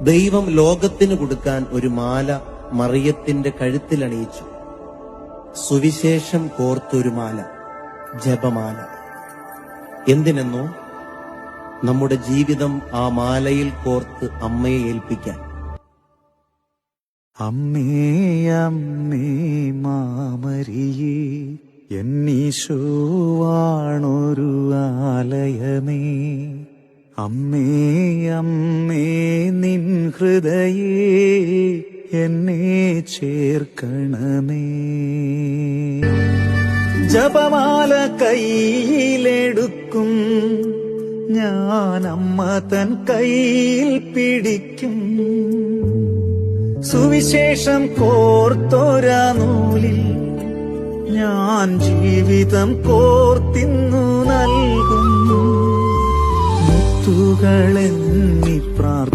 ദൈവം ലോകത്തിന് കൊടുക്കാൻ ഒരു മാല മറിയത്തിന്റെ കഴുത്തിലണിയിച്ചു. സുവിശേഷം കോർത്തൊരു മാല, ജപമാല. എന്തിനെന്നോ, നമ്മുടെ ജീവിതം ആ മാലയിൽ കോർത്ത് അമ്മയെ ഏൽപ്പിക്കാൻ. അമ്മേ അമ്മേ മാമരിയേ, എന്നീശോവാണൊരു ആലയമേ. അമ്മേ അമ്മേ നിൻ ഹൃദയേ, എന്നെ ചേർക്കണമേ. ജപമാല കയ്യിലെടുക്കും ഞാൻ, അമ്മ തൻ കയ്യിൽ പിടിക്കും. സുവിശേഷം കോർത്തൊരാ നൂലിൽ ഞാൻ ജീവിതം കോർത്തിന്നു നൽകും. മുത്തുകളെന്നി പ്രാർത്ഥിക്കും